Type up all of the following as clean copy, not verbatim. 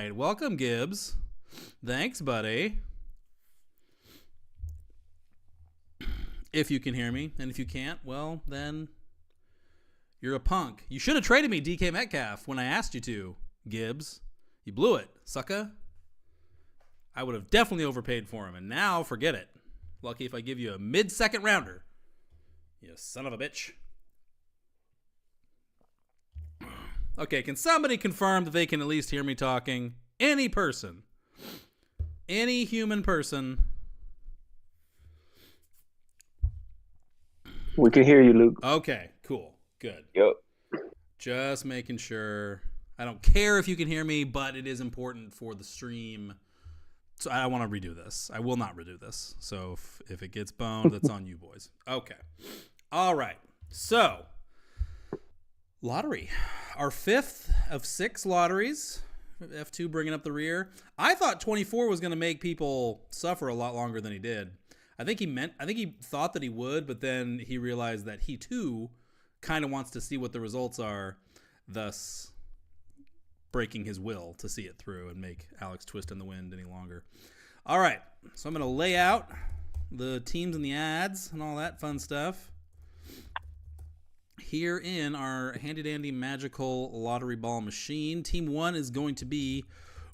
right. Welcome, Gibbs. Thanks, buddy. If you can hear me, and if you can't, well, then you're a punk. You should have traded me DK Metcalf when I asked you to, Gibbs. You blew it, sucker. I would have definitely overpaid for him, and now forget it. Lucky if I give you a mid-second rounder. You son of a bitch. Okay, can somebody confirm that they can at least hear me talking? Any person. Any human person. We can hear you, Luke. Okay, cool. Good. Yep. Just making sure. I don't care if you can hear me, but it is important for the stream. So I want to redo this. I will not redo this. So if it gets boned, that's on you boys. Okay. All right. So, lottery. Our 5th of 6 lotteries. F2 bringing up the rear. I thought 24 was going to make people suffer a lot longer than he did. I think he thought that he would, but then he realized that he too kind of wants to see what the results are, thus breaking his will to see it through and make Alex twist in the wind any longer. All right, so I'm going to lay out the teams and the ads and all that fun stuff here in our handy-dandy magical lottery ball machine. Team 1 is going to be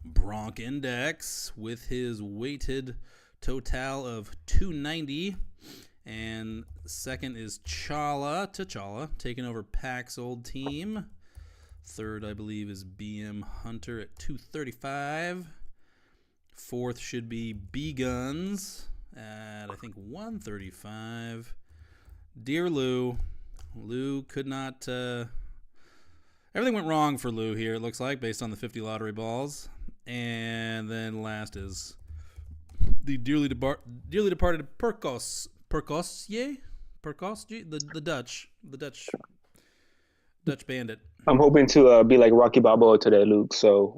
Bronc Index with his weighted total of 290. And second is TChalla, taking over Pack's old team. Third, I believe, is BMHunter at 235. Fourth should be BGuns at, I think, 135. Dear Lou could not... everything went wrong for Lou here, it looks like, based on the 50 lottery balls. And then last is the dearly departed Perkos, the Dutch bandit. I'm hoping to be like Rocky Balboa today, Luke. So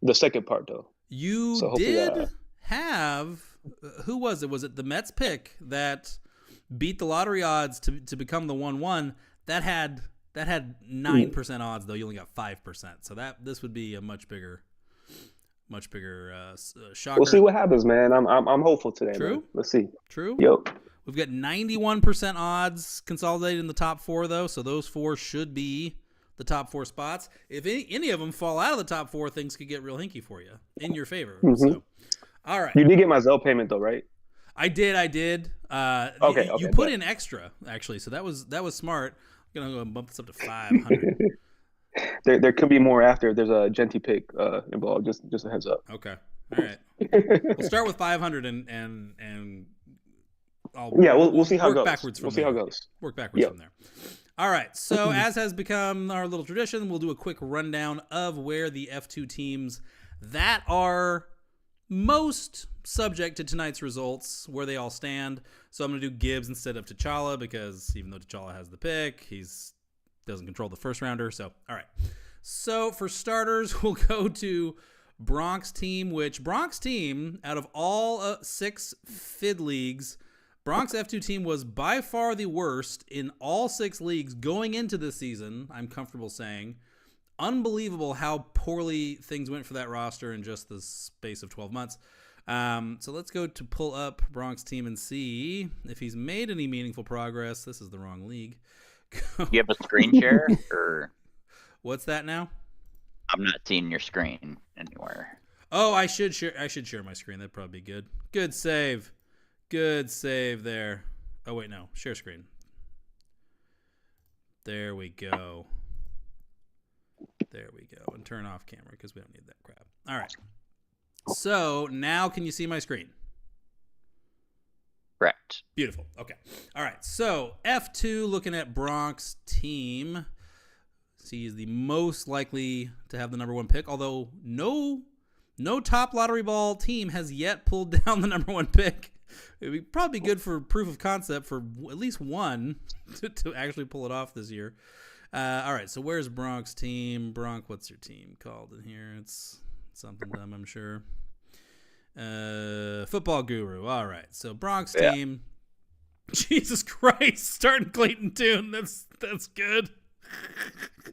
the second part, though. You did have, who was it? Was it the Mets pick that beat the lottery odds to become the 1-1? That had 9% odds, though. You only got 5%. So this would be a much bigger shocker. We'll see what happens, man. I'm hopeful today. True. Man. Let's see. True. Yep. We've got 91% odds consolidated in the top 4, though. So those 4 should be the top 4 spots. If any of them fall out of the top 4, things could get real hinky for you in your favor. Mm-hmm. So, all right. You did get my Zelle payment, though, right? I did. Okay. You put in extra, actually, so that was smart. I'm gonna go and bump this up to 500. There could be more after. There's a Genty pick involved. Just a heads up. Okay. All right. We'll start with 500 and we'll see how it goes. Backwards from we'll see there. how it goes. Work backwards from there. All right. So as has become our little tradition, we'll do a quick rundown of where the F2 teams that are most subject to tonight's results, where they all stand. So I'm going to do Gibbs instead of TChalla because even though TChalla has the pick, he's doesn't control the first rounder. So, all right. So for starters, we'll go to Bronc's team, which Bronc's team, out of all 6 FIDD leagues, Bronc's F2 team was by far the worst in all 6 leagues going into this season, I'm comfortable saying. Unbelievable how poorly things went for that roster in just the space of 12 months. So let's go to pull up Bronc's team and see if he's made any meaningful progress. This is the wrong league. You have a screen share, or what's that now? I'm not seeing your screen anywhere. Oh, I should share my screen. That'd probably be good. Good save there. Oh wait, no, share screen. There we go. And turn off camera because we don't need that crap. All right. So now can you see my screen? Correct. Beautiful. Okay. All right. So F2, looking at Bronc's team. He is the most likely to have the number 1 pick, although no top lottery ball team has yet pulled down the number 1 pick. It would be probably good for proof of concept for at least one to actually pull it off this year. All right. So where's Bronc's team? Bronc, what's your team called in here? It's something dumb, I'm sure. Football Guru. All right. So Bronc's team. Jesus Christ. Starting Clayton Tune. That's good.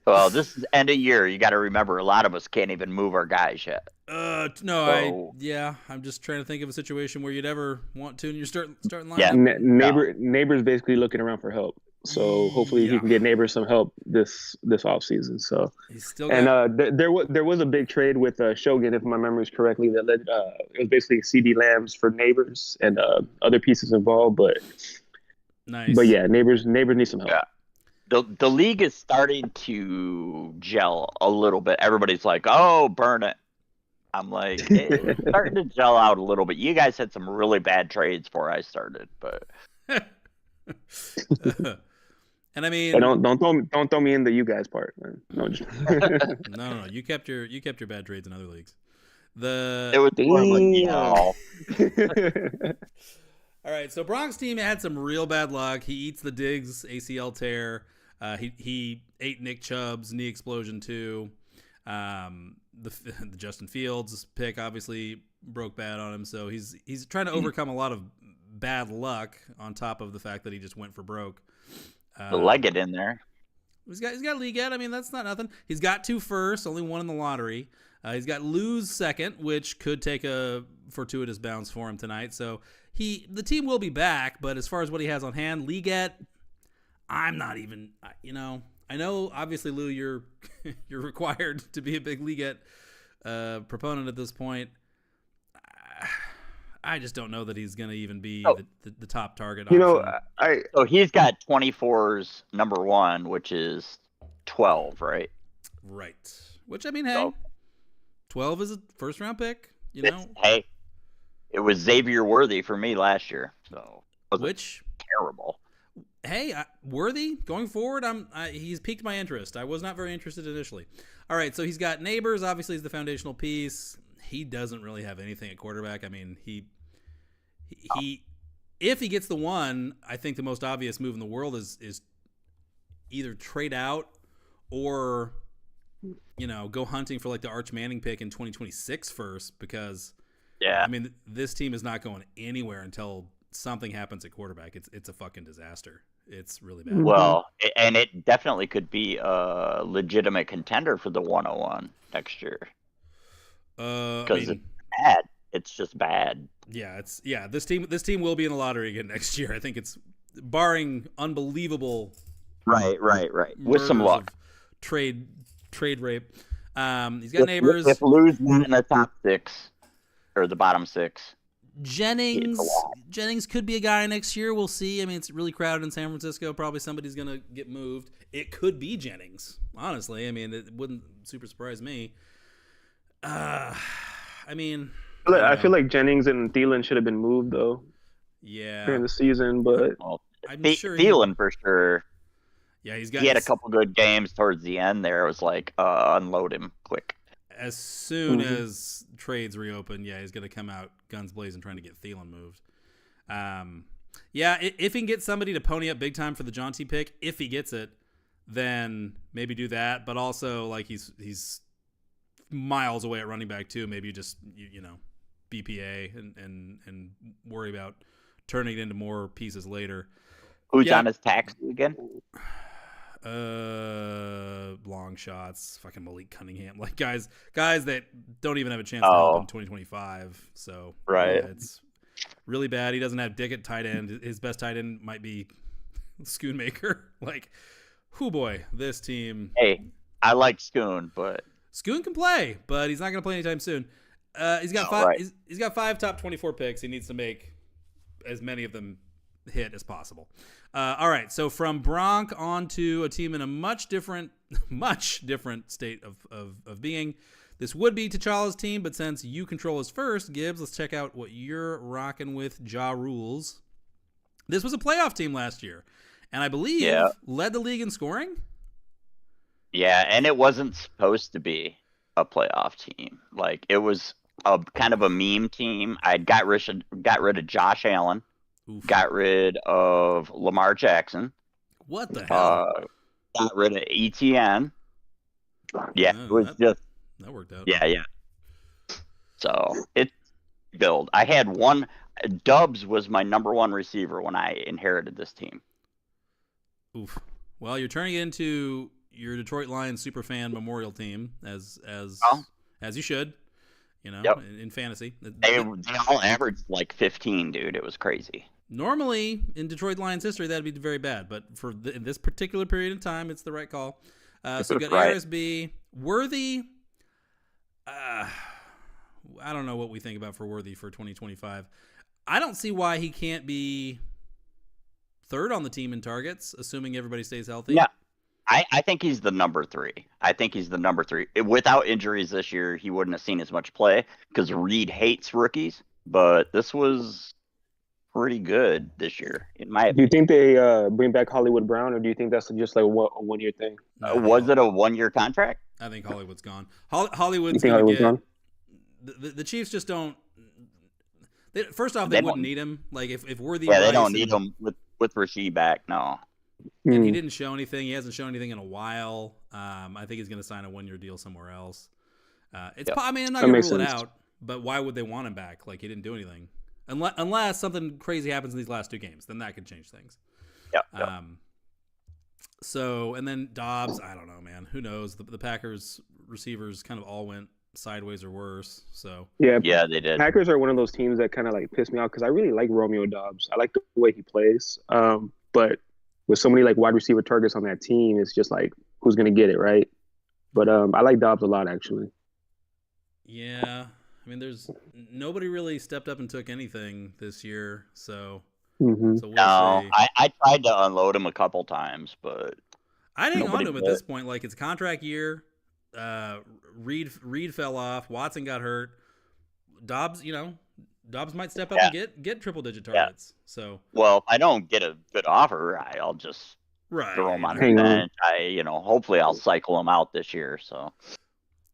Well, this is end of year. You got to remember, a lot of us can't even move our guys yet. No, So- I'm just trying to think of a situation where you'd ever want to in your starting lineup. Yeah. Neighbor's basically looking around for help. So hopefully he Yeah. can get Neighbor some help this off season. So He's still got. there was a big trade with Shogun, if my memory is correctly, that led it was basically CD Lambs for Neighbors and other pieces involved. Nice. But yeah, Neighbors need some help. Yeah. The league is starting to gel a little bit. Everybody's like, "Oh, burn it." I'm like, it's starting to gel out a little bit. You guys had some really bad trades before I started, but and I mean, But don't throw me in the you guys part, man. No, no. You kept your bad trades in other leagues. it was more like, All right, so Bronc's team had some real bad luck. He eats the Diggs ACL tear. He ate Nick Chubb's knee explosion too. The Justin Fields pick obviously broke bad on him, so he's trying to overcome a lot of bad luck on top of the fact that he just went for broke. the Leggett in there. He's got Leggett. I mean, that's not nothing. He's got 2 firsts, only 1 in the lottery. He's got lose second, which could take a fortuitous bounce for him tonight. So the team will be back, but as far as what he has on hand, Leggett, I'm not even. I know obviously Lou, you're required to be a big Leggett proponent at this point. I just don't know that he's going to even be the top target option. So he's got 24's number 1, which is 12, right? Right. Which, I mean, hey, 12 is a first-round pick, Hey, it was Xavier Worthy for me last year, so which terrible. Hey, Worthy going forward, he's piqued my interest. I was not very interested initially. All right, so he's got Neighbors. Obviously, he's the foundational piece. He doesn't really have anything at quarterback. I mean, he if he gets the 1, I think the most obvious move in the world is either trade out or go hunting for like the Arch Manning pick in 2026 first, because I mean, this team is not going anywhere until something happens at quarterback. It's a fucking disaster. It's really bad. Well, and it definitely could be a legitimate contender for the 101 next year. Because it's bad. It's just bad. Yeah, This team will be in the lottery again next year. I think it's barring unbelievable. Right. With some luck. Trade rape. He's got Neighbors. If Lou's not in the top 6 or the bottom 6. Jennings could be a guy next year. We'll see. I mean, it's really crowded in San Francisco. Probably somebody's going to get moved. It could be Jennings, honestly. I mean, it wouldn't super surprise me. I mean, I feel like Jennings and Thielen should have been moved though. Yeah, during the season, but I'm sure Thielen for sure. Yeah, he had a couple good games towards the end. There, it was like unload him quick. As soon as trades reopen, he's going to come out guns blazing trying to get Thielen moved. If he can get somebody to pony up big time for the Jonty pick, if he gets it, then maybe do that. But also, like, he's miles away at running back too. Maybe you just BPA and worry about turning it into more pieces later. Who's on his tax again? Long shots, fucking Malik Cunningham, like guys that don't even have a chance to help in 2025. So it's really bad. He doesn't have Dick at tight end. His best tight end might be Schoonmaker. Like, whoo boy, this team. Hey, I like Schoon, but Schoon can play, but he's not going to play anytime soon. He's got 5. Right. He's got 5 top 24 picks. He needs to make as many of them hit as possible. All right, so from Bronc on to a team in a much different state of being. This would be TChalla's team, but since you control us first, Gibbs, let's check out what you're rocking with. Ja Rules. This was a playoff team last year, and I believe led the league in scoring. Yeah, and it wasn't supposed to be a playoff team. Like, it was a kind of a meme team. I got rid of Josh Allen. Oof. Got rid of Lamar Jackson. What the hell? Got rid of ETN. Yeah, it was that worked out. Yeah. So it's build. I had one. Dubs was my number 1 receiver when I inherited this team. Oof. Well, you're turning it into your Detroit Lions superfan memorial team as you should, Yep. in fantasy. They all averaged like 15, dude. It was crazy. Normally in Detroit Lions history that'd be very bad, but in this particular period of time, it's the right call. So you got Right. Arisby, Worthy. I don't know what we think about for Worthy for 2025. I don't see why he can't be third on the team in targets, assuming everybody stays healthy. Yeah. I think he's the number 3. I think he's the number 3. Without injuries this year, he wouldn't have seen as much play because Reed hates rookies. But this was pretty good this year, in my Do opinion. you think they bring back Hollywood Brown, or do you think that's just like a 1 year thing? Was it a 1-year contract? I think Hollywood's gone. Hollywood's You think going to Hollywood's get gone? the Chiefs just don't. First off, they wouldn't need him. Like if Worthy, Yeah, they Rice don't need him with Rasheed back. No. and he didn't show anything. He hasn't shown anything in a while. I think he's going to sign a 1-year deal somewhere else. I mean, I'm not going to rule it out, but why would they want him back? Like he didn't do anything, unless something crazy happens in these last 2 games, then that could change things. Yeah. So and then Dobbs, I don't know, man. Who knows? The Packers receivers kind of all went sideways or worse. So Yeah, they did. Packers are one of those teams that kind of like piss me off because I really like Romeo Dobbs. I like the way he plays. But with so many like wide receiver targets on that team, it's just like who's gonna get it, right? But I like Dobbs a lot actually. yeah, I mean, there's nobody really stepped up and took anything this year. So Mm-hmm. we'll No, see. I tried to unload him a couple times, but I'd hang on nobody to him at did. this point. Like it's contract year. Reed fell off. Watson got hurt. Dobbs might step up and get triple digit targets. So well, if I don't get a good offer, I'll just right, throw him on the Hang on. bench. Hopefully I'll cycle him out this year. So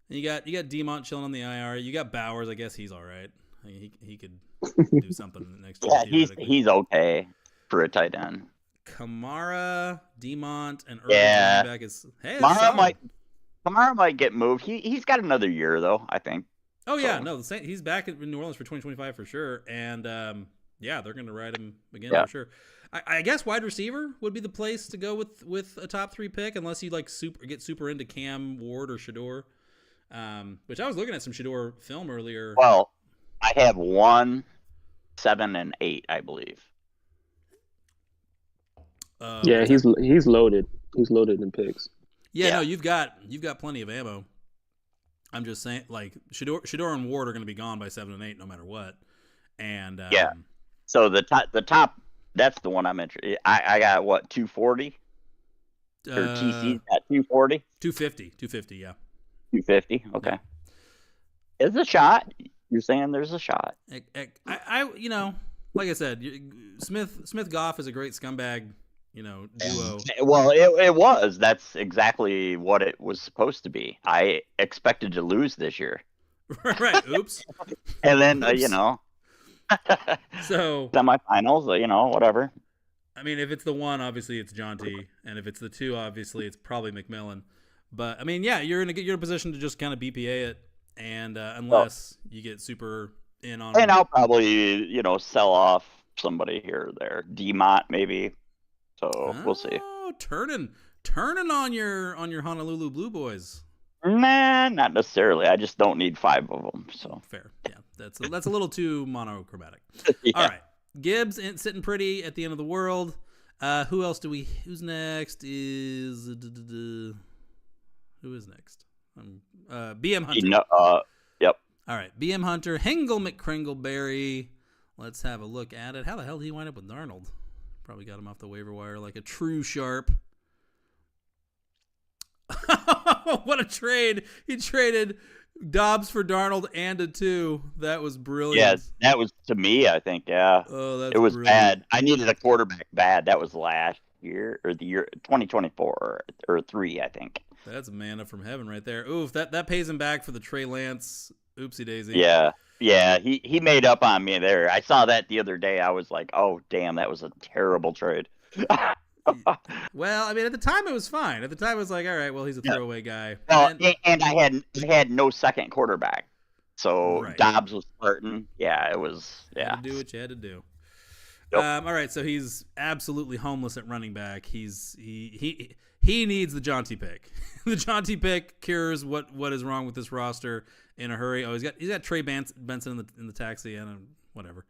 you got Demont chilling on the IR. You got Bowers. I guess he's all right. I mean, he could do something next year. yeah, theoretically. he's okay for a tight end. Kamara, Demont, and Irvin Yeah. running back is hey. that's Kamara solid. might get moved. He's got another year though, I think. Oh yeah, So- no, he's back in New Orleans for 2025 for sure, and yeah, they're going to ride him again Yeah. for sure. I guess wide receiver would be the place to go with a top 3 pick, unless you like get super into Cam Ward or Shador, which I was looking at some Shador film earlier. Well, I have 1, 7, and 8, I believe. Yeah, he's loaded. He's loaded in picks. Yeah, no, Yeah. you've got plenty of ammo. I'm just saying, like Shador and Ward are going to be gone by 7 and 8, no matter what. And Yeah. So the top, that's the one I'm interested. I got what 240 or TC's got 240, 250, yeah. 250. Okay, it's a shot. You're saying there's a shot. I like I said, Smith Goff is a great scumbag, duo. Well, it was. That's exactly what it was supposed to be. I expected to lose this year, Right. Oops. and then Oops. So semifinals. Whatever. I mean, if it's the 1, obviously it's John T, and if it's the 2, obviously it's probably McMillan. But I mean, yeah, you're in a position to just kind of BPA it, and unless you get super in on. And I'll probably sell off somebody here or there. Demont maybe. So we'll see. Oh, turning on your Honolulu Blue Boys. Nah, not necessarily. I just don't need 5 of them. So Fair, yeah. That's a little too monochromatic. yeah. All right, Gibbs sitting pretty at the end of the world. Who else do we? Who's next? Who is next? BMHunter. Yep. All right, BMHunter, Hengel McCringleberry. Let's have a look at it. How the hell did he wind up with Darnold? Probably got him off the waiver wire like a true sharp. What a trade! He traded Dobbs for Darnold and a 2. That was brilliant. Yes, that was to me. I think. Yeah. Oh, that's It was brilliant. bad. I needed a quarterback bad. That was last year or the year 2024 or 3, I think. That's manna from heaven right there. Oof, that pays him back for the Trey Lance oopsie daisy. Yeah. Yeah, he made up on me there. I saw that the other day. I was like, oh, damn, that was a terrible trade. Well, I mean, at the time it was fine. At the time it was like, all right, well, he's a throwaway guy. Well, And- and I had no second quarterback. So Right. Dobbs was starting. Yeah, it was. You Yeah. had to do what you had to do. All right, so he's absolutely homeless at running back. He needs the Jaunty pick. The Jaunty pick cures what is wrong with this roster in a hurry. Oh, he's got Trey Benson in the taxi and whatever.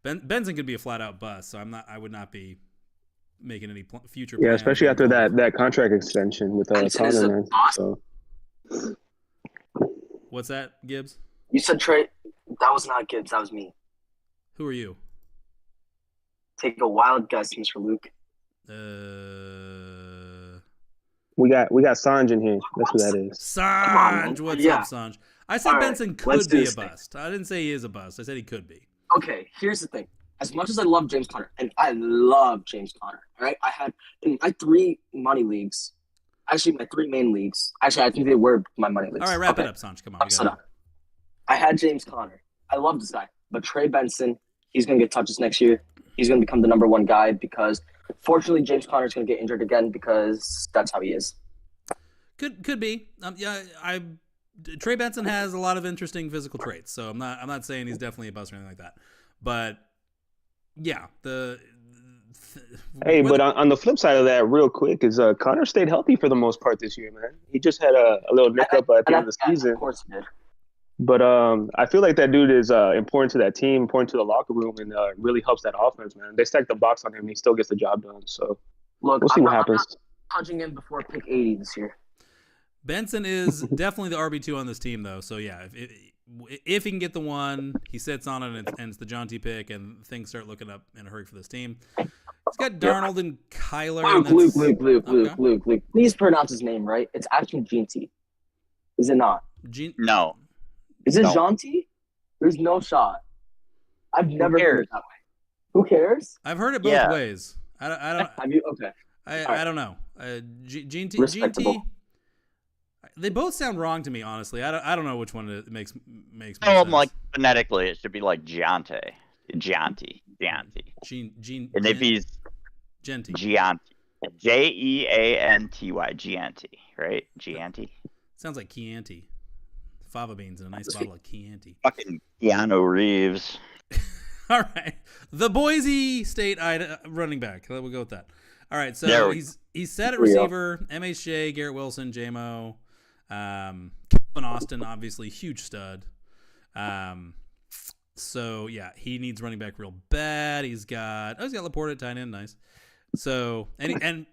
Benson could be a flat out bust, so I would not be making any future. Yeah, plans especially after going that contract extension with Benson is a Connor. bust. So What's that, Gibbs? You said Trey. That was not Gibbs. That was me. Who are you? Take a wild guess, Mr. Luke. we got Sanj in here. That's who that is. Sanj, what's Yeah. up, Sanj? I said All right, Benson let's could do be a this thing. bust. I didn't say he is a bust. I said he could be. Okay, here's the thing. As much as I love James Conner, and I love James Conner, all right? I had in my 3 money leagues, actually my 3 main leagues. Actually, I think they were my money leagues. All right, wrap Okay. it up, Sanj. Come on. We Shut gotta- up. I had James Conner. I love this guy. But Trey Benson, he's going to get touches next year. He's going to become the number 1 guy because, fortunately, James Conner is going to get injured again because that's how he is. Could be. Trey Benson has a lot of interesting physical traits, so I'm not saying he's definitely a bust or anything like that. But yeah, Hey, but on the flip side of that, real quick, is Connor stayed healthy for the most part this year, man. He just had a little nick up at the end of the season. Of course he did. But I feel like that dude is important to that team, important to the locker room, and really helps that offense, man. They stack the box on him, and he still gets the job done. So Look, we'll see what happens. I'm not touching him before pick 80 this year. Benson is definitely the RB2 on this team, though. So yeah, if he can get the one, he sits on it, and it's the Jaunty pick, and things start looking up in a hurry for this team. He's got Darnold and Kyler. and Luke. Please pronounce his name right. It's actually Ginty. Is it not? No. Is it No. Jaunty? There's no shot. I've never heard it that way. Who cares? I've heard it both Yeah. ways. I don't. Have you? Okay. I don't know. GT. Respectable. They both sound wrong to me, honestly. I don't know which one it makes more Oh, sense. like phonetically, it should be like Gianti. Gene, And if he's Genty. Gianti, Jeanty, Gianti, right? Gianti. Sounds like Chianti. Fava beans and a nice bottle of Chianti. Fucking Keanu Reeves. All right. The Boise State running back. We'll go with that. All right. So There we he's set at There we go. receiver. MHJ, Garrett Wilson, JMO. Calvin Austin, obviously, huge stud. So, yeah, he needs running back real bad. He's got Laporte at tight end. Nice. So, and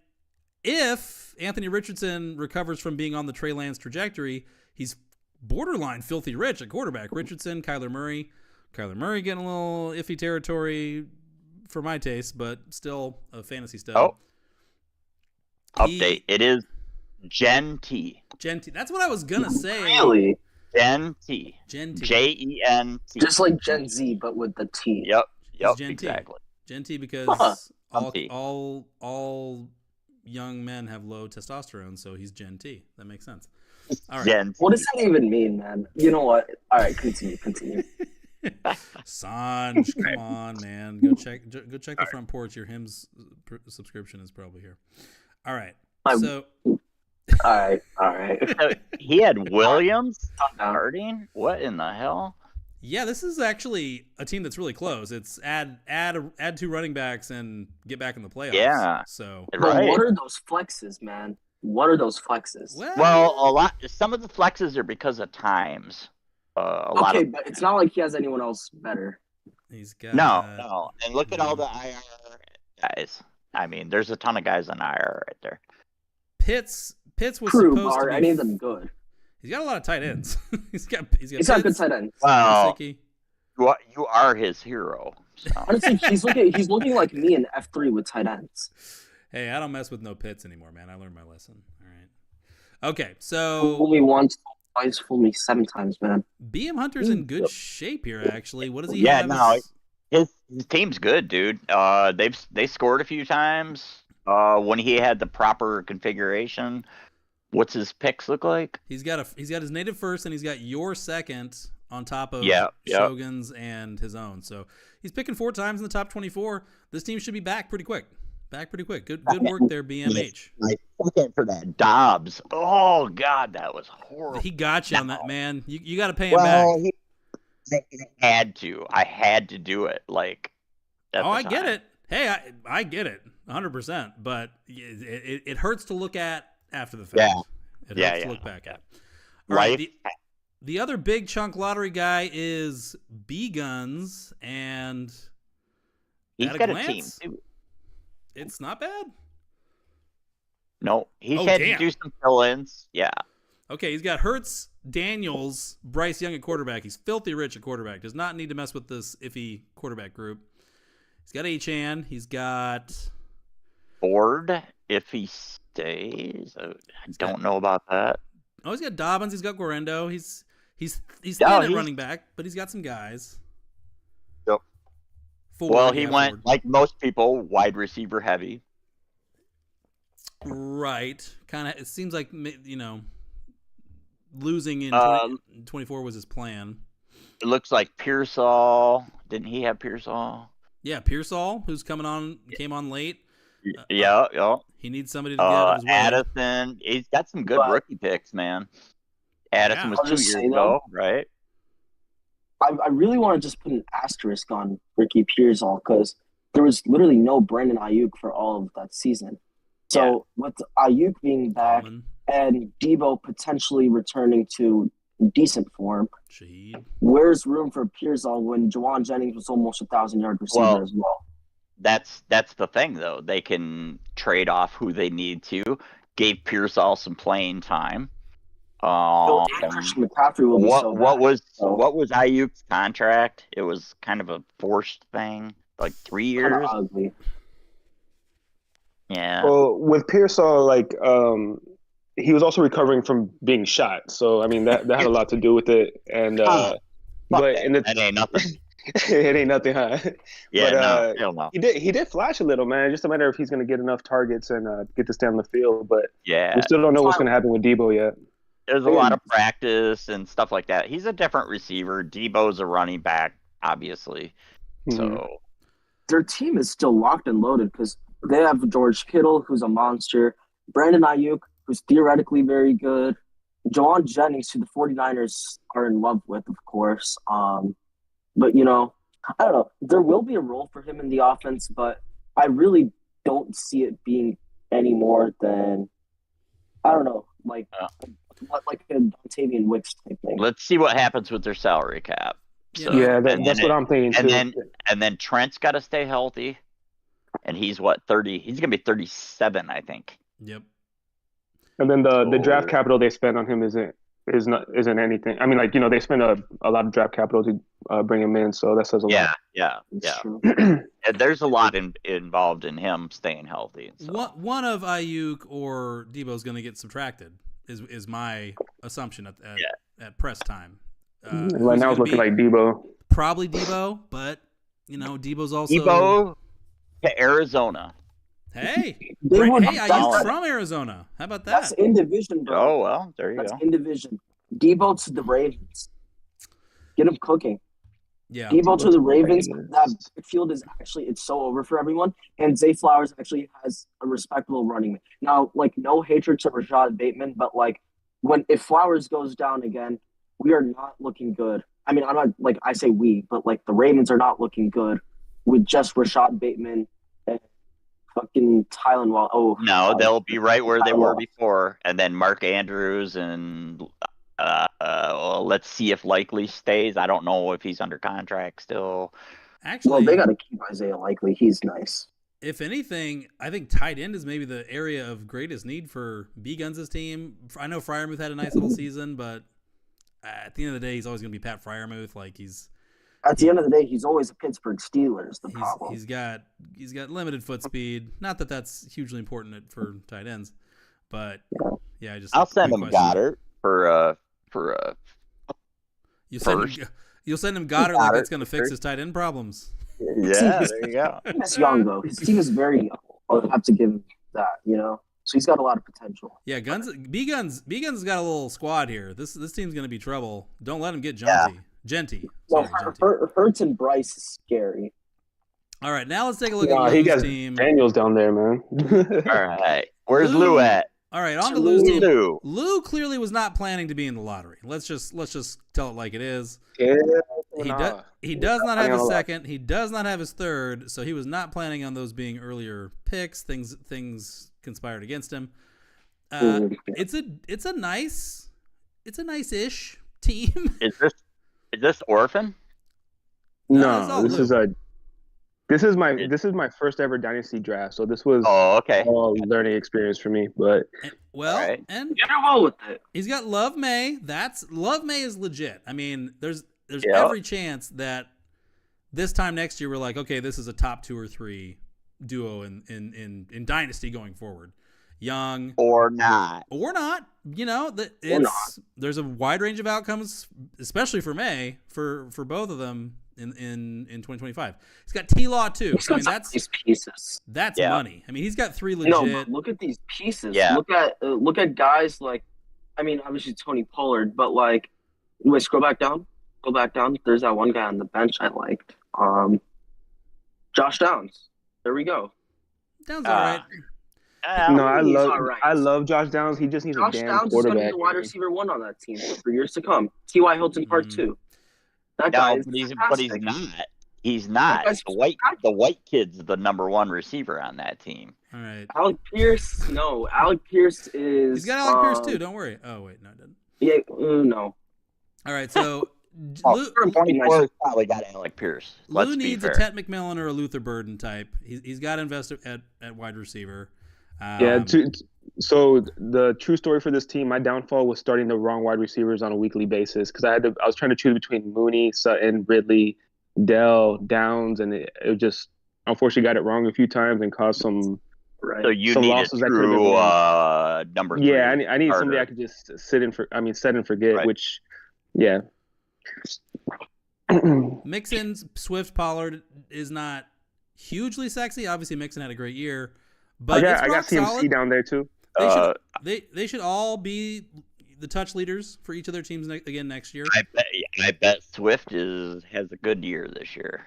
if Anthony Richardson recovers from being on the Trey Lance trajectory, he's borderline filthy rich at quarterback. Richardson, Kyler Murray. Kyler Murray getting a little iffy territory for my taste, but still a fantasy stud. Oh. Update. It is Genty. Genty. That's what I was going to say. Really? Genty. Genty. Jent. Just like Gen Z, but with the T. Yep. It's Genty. Exactly. Genty because Genty. all young men have low testosterone, so he's Gen T. That makes sense. All right. Gent. What does that even mean, man? You know what? All right, continue. Sanj, come on, man. Go check the front porch. Your hymns subscription is probably here. All right. So All right. So he had Williams Calm down. starting? What in the hell? yeah, this is actually a team that's really close. It's add 2 running backs and get back in the playoffs. Yeah. So But Right. what are those flexes, man? What are those flexes? Well, some of the flexes are because of times. A lot Okay, of but it's not like he has anyone else better. he's got no. And look at all the IR guys. I mean, there's a ton of guys on IR right there. Pitts was True, supposed are to be. any of them good? He's got a lot of tight ends. he's got He's got good Pitts, tight ends. Well, Gesicki. you are his hero. So. Honestly, he's looking like me in F3 with tight ends. Hey, I don't mess with no Pitts anymore, man. I learned my lesson. All right. Okay, Fool so me once, twice, fool me 7 times, man. BMHunter's in good shape here, actually. What does he Yeah, have? no, his team's good, dude. They scored a few times. When he had the proper configuration. What's his picks look like? He's got his native first, and he's got your second on top of Yep. Shogun's and his own. So he's picking 4 times in the top 24. This team should be back pretty quick. Good work there, BMH. My second for that Dobbs. Oh God, that was horrible. He got you on that, man. You got to pay him back. I had to do it. Like, at I the get time. it. Hey, I get it 100%, but it hurts to look at after the fact. Yeah. It Yeah, hurts to yeah. look back at. All right, Life. the other big chunk lottery guy is BGuns, and He's at a got a team glance, too. it's not bad. No, he's Oh, had damn. to do some fill-ins. Yeah. Okay, he's got Hurts, Daniels, Bryce Young at quarterback. He's filthy rich at quarterback. Does not need to mess with this iffy quarterback group. He's got Achane. He's got Ford, if he stays. I don't know about that. he's got Dobbins. He's got Guarendo. He's thin at running back, but he's got some guys. Yep. Ford, He yeah, went Ford. like most people, wide receiver heavy. Right. Kind of. It seems like losing in 24 was his plan. It looks like Pearsall. Didn't he have Pearsall? Yeah, Pearsall, who's came on late. Yeah. He needs somebody to get out of his way. Addison. He's got some good rookie picks, man. Addison was 2 years ago, right? I really want to just put an asterisk on Ricky Pearsall because there was literally no Brandon Ayuk for all of that season. So with Ayuk being back and Debo potentially returning to decent form, Shaheed. Where's room for Pearsall when Juwan Jennings was almost 1,000-yard receiver as well? That's the thing, though. They can trade off who they need to. Gave Pearsall some playing time. Christian McCaffrey will be what was Ayuk's contract? It was kind of a forced thing, like 3 years. Ugly. Yeah. Well, with Pearsall, he was also recovering from being shot, so I mean that had a lot to do with it. And but that ain't nothing. It ain't nothing, huh? Yeah, hell no. He did flash a little, man. Just a matter of if he's going to get enough targets and get to stay on the field. But we still don't know what's going to happen with Debo yet. There's a lot of practice and stuff like that. He's a different receiver. Debo's a running back, obviously. Mm-hmm. So their team is still locked and loaded because they have George Kittle, who's a monster, Brandon Ayuk, who's theoretically very good, Juwan Jennings, who the 49ers are in love with, of course. But, I don't know. There will be a role for him in the offense, but I really don't see it being any more than, I don't know, like a Dontavian Wicks type thing. Let's see what happens with their salary cap. So, that's what I'm thinking too. And then Trent's got to stay healthy, and he's 30? He's gonna be 37, I think. Yep. And then the draft capital they spent on him isn't anything. I mean, they spent a lot of draft capital to bring him in, so that says a lot. Yeah. And there's a lot involved in him staying healthy. So. One of Ayuk or Debo is going to get subtracted. Is my assumption at press time. Right now it's looking like Debo. Probably Debo, but Debo's also Debo to Arizona. Hey, Ayuk's from Arizona. How about that? That's in division, bro. Oh well, there you go. That's in division. Debo to the Ravens. Get him cooking. Yeah. Debo to the Ravens. That field is it's so over for everyone. And Zay Flowers actually has a respectable running. Now, no hatred to Rashad Bateman, but if Flowers goes down again, we are not looking good. I mean, I'm not I say we, but the Ravens are not looking good with just Rashad Bateman and fucking Tylan. No, they'll be right where they were before, and then Mark Andrews and let's see if Likely stays. I don't know if he's under contract still. Actually, they got to keep Isaiah Likely. He's nice. If anything, I think tight end is maybe the area of greatest need for BGuns' team. I know Freiermuth had a nice little season, but at the end of the day, he's always going to be Pat Freiermuth. At the end of the day, he's always a Pittsburgh Steelers. The problem. He's got limited foot speed. Not that that's hugely important for tight ends, but yeah, I'll send him Goddard for you'll send him Goddard like that's going to fix his tight end problems. Yeah, there you go. His team is young though. His team is very young. I'll have to give him that. So he's got a lot of potential. Yeah, BGuns got a little squad here. This team's going to be trouble. Don't let him get Genty. Well, Hurts and Bryce is scary. All right, now let's take a look at Lou's team. Daniels down there, man. All right, where's Lou at? All right, on to Lou's team. Lou clearly was not planning to be in the lottery. Let's just tell it like it is. Yeah. He does not have his gonna lie. second. He does not have his third. So he was not planning on those being earlier picks. Things conspired against him. It's a nice-ish team. Is this Orphan? No, No, this is this is my first ever dynasty draft. So this was Oh, okay. all learning experience for me. But well, Alright. and You did well with it. he's got Love May. Love May is legit. I mean, there's Yep. every chance that this time next year we're like, okay, this is a top 2 or 3 duo in dynasty going forward. Young Or not. or not, there's a wide range of outcomes, especially for May for both of them in 2025. He's got T-Law too. He's I got mean, these pieces. that's Yeah. money. I mean, he's got 3 legit. No, but look at these pieces. Yeah. Look at guys like, I mean, obviously Tony Pollard, but like, wait, scroll back down. There's that one guy on the bench I liked. Josh Downs. There we go. Sounds all right. no, He's all right. I love Josh Downs. He just needs Josh a damn Downs is going to be quarterback. the wide receiver 1 on that team for years to come. T.Y. Hilton part 2. That guy No, is but he's fantastic. not. He's not. guy's The white kid's the number 1 receiver on that team. All right. Alec Pierce, no. Alec Pierce is. He's got Alec Pierce too. Don't worry. Oh wait, no, I didn't. Yeah, no. All right, so Oh, 24 has probably got Alec Pierce. Let's Lou be needs fair. a Tet McMillan or a Luther Burden type. He's got to invest at wide receiver. So the true story for this team, my downfall was starting the wrong wide receivers on a weekly basis because I was trying to choose between Mooney, Sutton, Ridley, Dell, Downs, and it just unfortunately got it wrong a few times and caused some Right. So you some need a losses that could've been true won. number 3. Yeah, I need somebody I starter. could just set and forget. Right. Which, yeah. Mixon, Swift, Pollard is not hugely sexy. Obviously, Mixon had a great year, but I it's got rock CMC solid. down there too. They should all be the touch leaders for each of their teams again next year. I bet Swift has a good year this year.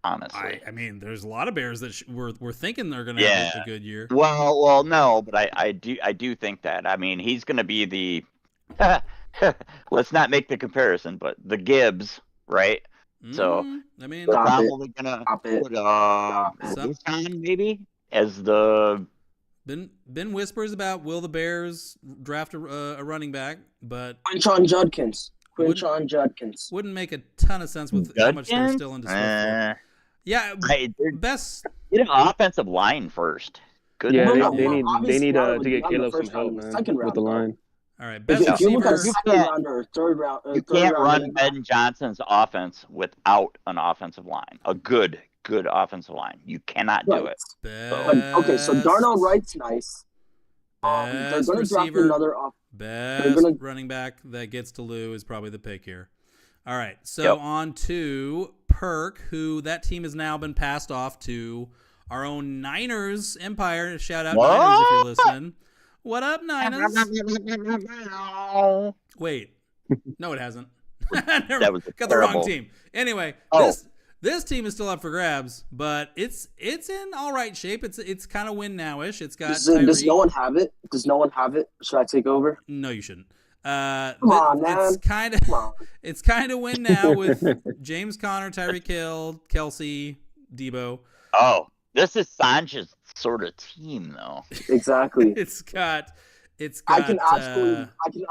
Honestly. I mean, there's a lot of Bears that we're thinking they're going to have a good year. Well, no, but I do think that. I mean, he's going to be the. Let's not make the comparison, but the Gibbs, right? So I mean, they're Stop it. probably gonna Stop it. put Stop. Wilson maybe as the. been whispers about will the Bears draft a running back, but Quinton Judkins. wouldn't make a ton of sense with how much they're still into Swift. for. Yeah, best. Get an offensive line first. Good. Yeah, Well, they no, need obviously to that would get be on the Caleb some first round help, and the man, second with round, the though. line. All right, best If you look at a receiver. second round or a third round, You can't run Ben Johnson's offense without an offensive line. A good offensive line. You cannot do it. Okay, so Darnell Wright's nice. They're Best going to draft receiver. another off. Best gonna- running back that gets to Lou is probably the pick here. All right, so Yep. on to Perk, who that team has now been passed off to our own Niners Empire. Shout out What? Niners if you're listening. What up, Niners? Wait, no, it hasn't. Never, That was got the wrong terrible. team. Anyway, Oh. this team is still up for grabs, but it's in all right shape. It's kind of win now-ish. It's got Does Tyreek. no one have it? Should I take over? No, you shouldn't. Come on, man. Come on. It's kind of win now with James Conner, Tyreek Hill, Kelsey, Debo. Oh, this is Sanchez's sort of team, though. Exactly. It's got. I can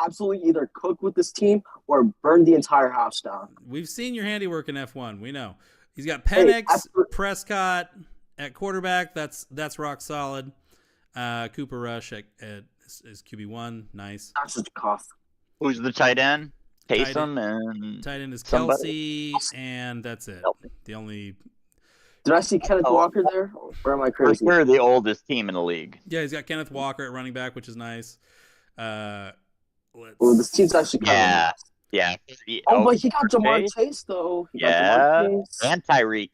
absolutely either cook with this team or burn the entire house down. We've seen your handiwork in F1. We know. He's got Hey, Penix, Prescott at quarterback. That's rock solid. Cooper Rush is QB1. Nice. That's just a cough. Who's the tight end? Tight Taysom and Tight end is Somebody. Kelsey, and that's it. Kelsey. The only. Did I see Kenneth Walker there? Or am I crazy? we're the oldest team in the league. Yeah, he's got Kenneth Walker at running back, which is nice. Well, this team's actually kind Yeah. of Yeah. Oh, but he got Jamar Chase. Chase, though. He got Yeah. Jamar Chase. And Tyreek.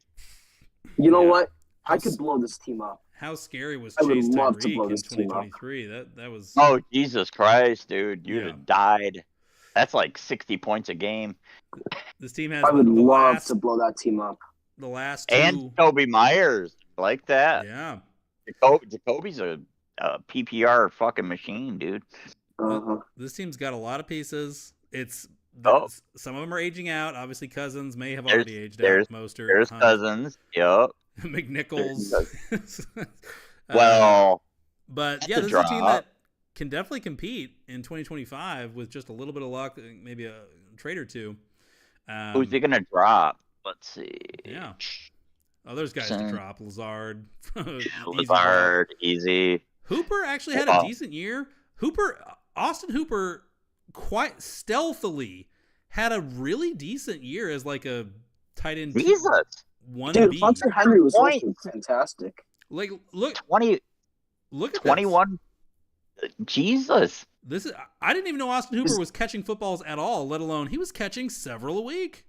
You know Yeah. what? I could blow this team up. How scary was I would Chase love to Tyreek blow in this team up. 2023? That was. Oh, Jesus Christ, dude. You'd Yeah. have died. That's like 60 points a game. This team has I would the love last, to blow that team up. the last two. And Jacoby Myers. I like that. Yeah. Jacoby's a PPR fucking machine, dude. Uh-huh. This team's got a lot of pieces. It's Some of them are aging out. Obviously, Cousins may have already aged out. Mostert, there's Hunt, Cousins. Yep. McNichols. But yeah, this is a team that can definitely compete in 2025 with just a little bit of luck, maybe a trade or two. Who's he gonna drop? Let's see. Yeah. Oh, there's guys to drop. Lazard. Easy. Hooper actually had a decent year. Austin Hooper, quite stealthily had a really decent year as like a tight end. Jesus. Dude, Hunter Henry was also fantastic. Like, look at 21. Jesus. I didn't even know Austin Hooper was catching footballs at all, let alone he was catching several a week.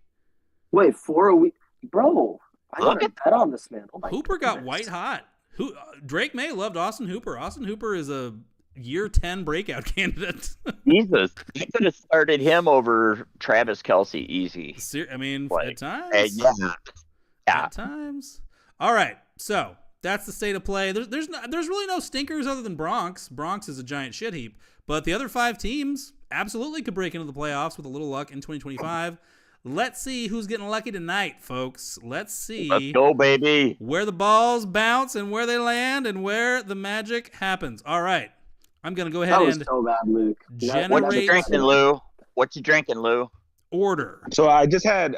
Wait, 4 a week? Bro, I got a bet on this man. Oh Hooper got white hot. Drake May loved Austin Hooper. Austin Hooper is a year 10 breakout candidate. Jesus. You could have started him over Travis Kelce easy. I mean, at times. Yeah. At times. All right, so that's the state of play. There's really no stinkers other than Bronx. Bronx is a giant shit heap. But the other 5 teams absolutely could break into the playoffs with a little luck in 2025. Let's see who's getting lucky tonight, folks. Let's go, baby. Where the balls bounce and where they land and where the magic happens. All right. I'm going to go ahead and so bad, Luke. What you drinking, Lou? What you drinking, Lou? Order. So I just had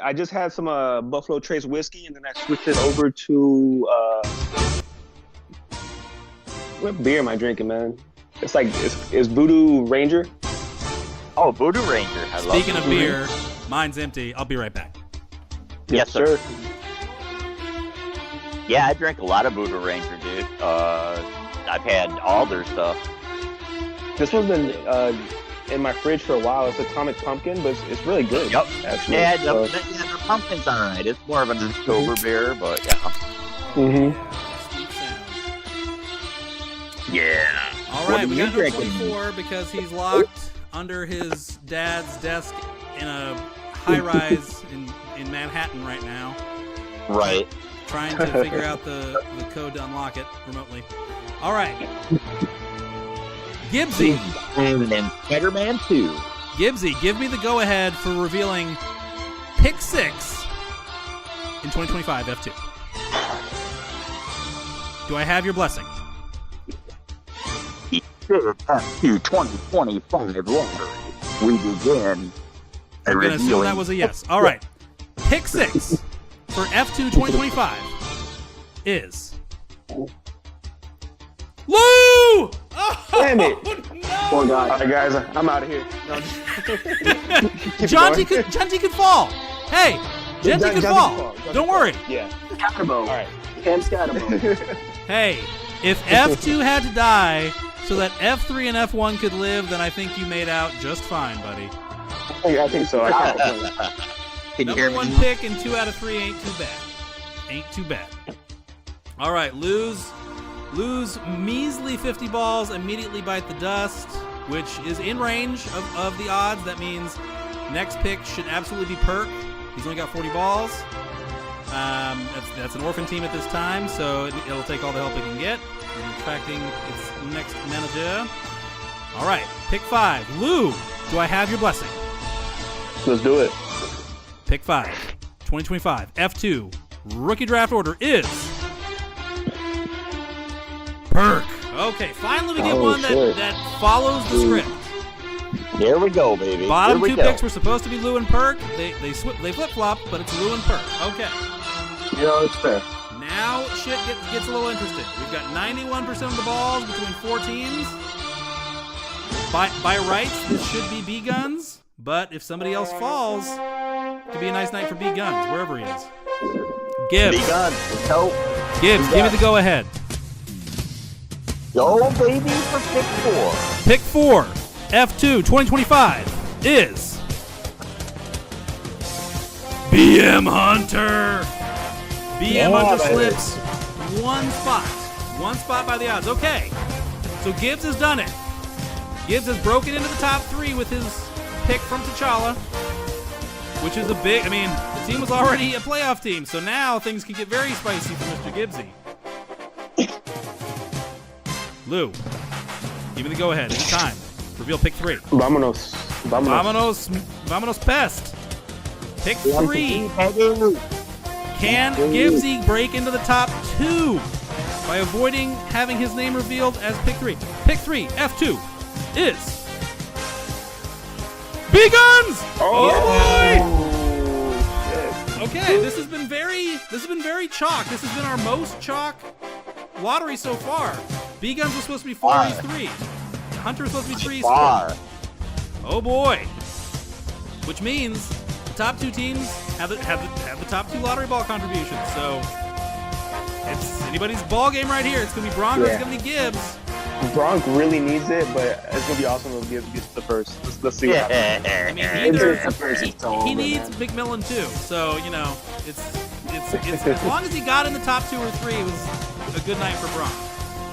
some Buffalo Trace whiskey, and then I switched it over to what beer am I drinking, man? It's like it's Voodoo Ranger. Oh, Voodoo Ranger. Speaking of beer, mine's empty. I'll be right back. Yes, sir. Yeah, I drink a lot of Voodoo Ranger, dude. I've had all their stuff. This one's been in my fridge for a while. It's Atomic Pumpkin, but it's really good. Yep. Actually. Yeah, the pumpkin's all right. It's more of an October beer, but yeah. Mm-hmm. Yeah. All right, we got number 24 because he's locked under his dad's desk in a high-rise in Manhattan right now. Right. Trying to figure out the code to unlock it remotely. All right. Gibbsy. And then Spider-Man 2. Gibbsy, give me the go-ahead for revealing Pick 6 in 2025 F2. Do I have your blessing? F2 2025 lottery. We begin. I'm going to assume that was a yes. All right. Pick 6 for F2 2025 is Lou! Oh, damn it. No. Poor guy. All right, guys, I'm out of here. No, Jonty could fall. Hey, Genty could fall. Don't worry. Yeah. Scatterbo. All right. Cam Scatterbo. Hey, if F2 had to die so that F3 and F1 could live, then I think you made out just fine, buddy. I think so. Can you hear Number me? 1 pick and 2 out of 3 ain't too bad. Ain't too bad. All right, lose measly 50 balls, immediately bite the dust, which is in range of the odds. That means next pick should absolutely be Perk. He's only got 40 balls. That's an orphan team at this time, so it'll take all the help it can get in attracting its next manager. All right, pick 5. Lou, do I have your blessing? Let's do it. Pick 5, 2025 F2 rookie draft order is Perk. Okay, finally we get one that follows the script. Here we go, baby. Bottom 2 picks were supposed to be Lou and Perk. They flip-flop, but it's Lou and Perk. Okay. Yeah, it's fair. Now shit gets a little interesting. We've got 91% of the balls between 4 teams. By rights, this should be BGuns, but if somebody else falls, it could be a nice night for BGuns, wherever he is. Gibbs. BGuns. Help. Gibbs, give me the go-ahead. Go, baby, for pick 4. Pick 4, F2 2025 is BMHunter. BMHunter slips 1 spot. 1 spot by the odds. Okay, so Gibbs has done it. Gibbs has broken into the top 3 with his pick from TChalla, which is a big, the team was already a playoff team, so now things can get very spicy for Mr. Gibbsy. Lou, give me the go-ahead. Anytime. Reveal pick 3. Vámonos. Vamonos Pest. Pick 3. Can Gibbsy break into the top 2 by avoiding having his name revealed as pick 3? Pick 3, F2, is BGuns! Oh boy! Okay, this has been very chalk. This has been our most chalk lottery so far. BGuns was supposed to be 4, he's 3. Hunter was supposed to be 3, he's 4. Oh boy! Which means the top 2 teams have the top 2 lottery ball contributions. So it's anybody's ball game right here. It's gonna be Bronc or it's gonna be Gibbs. Bronc really needs it, but it's gonna be awesome if Gibbs gets the first. Let's see what happens. I mean, he needs McMillan too. So you know, it's as long as he got in the top 2 or 3, it was a good night for Bronc.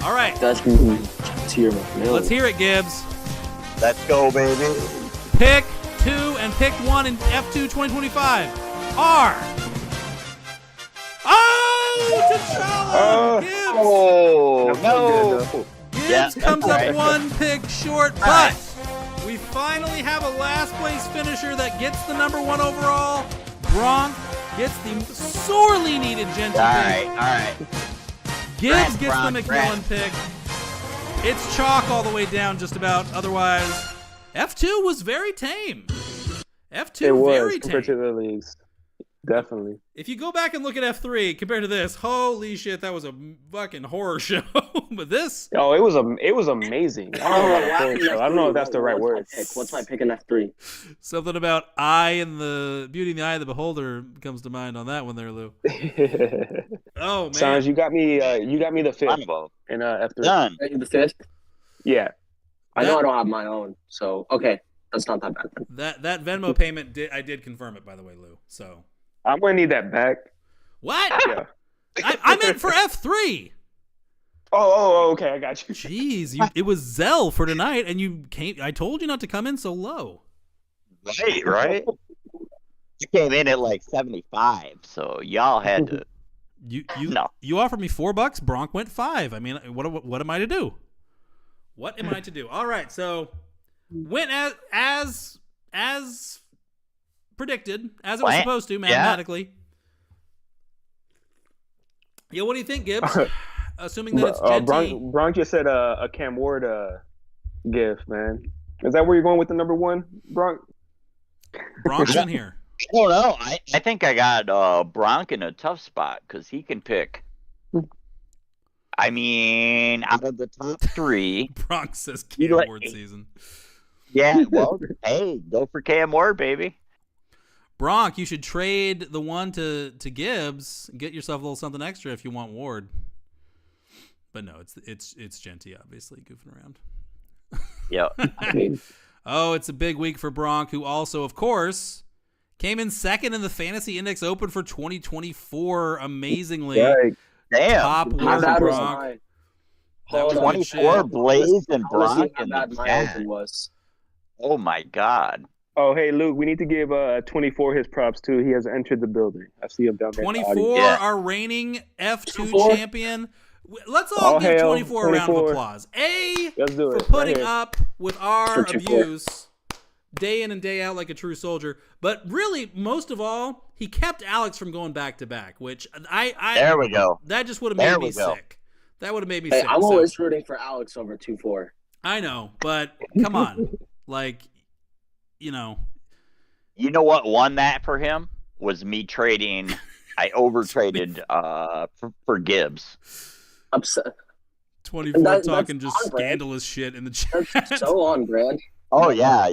All right, That's tier McMillan. let's hear it, Gibbs. Let's go, baby. Pick 2 and pick 1 in F2 2025 are. Oh, TChalla! Gibbs! Oh, That's no. no. Gibbs comes up 1 pick short, but we finally have a last place finisher that gets the number 1 overall. Bronc gets the sorely needed Genty All pick. right. Gibbs gets Bronc, the McMillan pick. It's chalk all the way down just about. Otherwise, F2 was very tame. F2 It was very compared to tame. the leagues. Definitely. If you go back and look at F3 compared to this, holy shit, that was a fucking horror show. But this, Oh, it was amazing. I don't know if that's the right word. What's my pick in F3? something about eye and the beauty in the eye of the beholder comes to mind on that one there, Lou. Oh man, Sanj, you got me the 5th Combo. in F3. Done. The 5th? Yeah. I know I don't have my own, so okay. That's not that bad then. that Venmo payment I did confirm it, by the way, Lou. So I'm gonna need that back. what? Yeah. I meant for F3. Oh, okay, I got you. Jeez, it was Zell for tonight, and you came. I told you not to come in so low. Right? You came in at like 75, so y'all had to. You offered me $4. Bronc went 5. I mean, what am I to do? What am I to do? All right, so went as predicted, as it was supposed to mathematically. Yeah, what do you think, Gibbs? Assuming that it's Genty. Bronc just said a Cam Ward gift, man. Is that where you're going with the number 1, Bronc? Bronc's in here. I don't know. I think I got Bronc in a tough spot because he can pick. I mean, out of the top 3. Bronc says Cam Ward season. Yeah, well, hey, go for Cam Ward, baby. Bronc, you should trade the 1 to Gibbs. Get yourself a little something extra if you want Ward. But no, it's Genty, obviously, goofing around. Yeah. Oh, it's a big week for Bronc, who also, of course, came in 2nd in the Fantasy Index Open for 2024. Amazingly. Right. Damn. Top How work bad for was Bronc. mine? That was Hold on. good shit. 24 Blaze and I wanna see Bronc how in bad the my chat. open was. Oh my God. Oh, hey, Luke, we need to give 24 his props, too. He has entered the building. I see him down there. in the 24, audience. our reigning F2 24? champion. Let's all give hail 24 a round of 24. applause. A, Let's do for it. putting Right here. up with our For 24. abuse day in and day out like a true soldier. But really, most of all, he kept Alex from going back to back, which There we go. that just would have There made me we go. sick. That would have made me Hey, sick. I'm So, always rooting for Alex over 2-4. I know, but come on. Like, you know. You know what won that for him? Was me trading. I overtraded for Gibbs. Upset. 24 That's talking just on brand. scandalous shit in the chat. That's so on brand. Oh, yeah.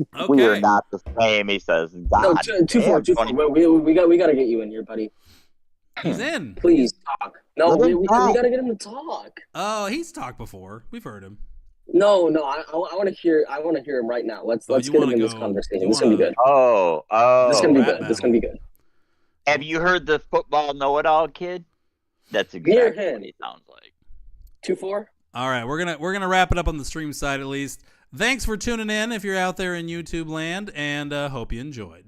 Okay. We are not the same, he says. God, No, 2-4. We got to get you in here, buddy. He's in. Please talk. No, Let we him got talk. to get him to talk. Oh, he's talked before. We've heard him. No, I want to hear him right now. Let's Oh, get you him wanna in this go- conversation. you This is gonna be wanna- good. Oh. This is gonna be rap good. This is gonna be good. Have you heard the football know-it-all kid? That's Hear exactly him. what he sounds like. 2-4. All right, we're gonna wrap it up on the stream side at least. Thanks for tuning in if you're out there in YouTube land, and hope you enjoyed.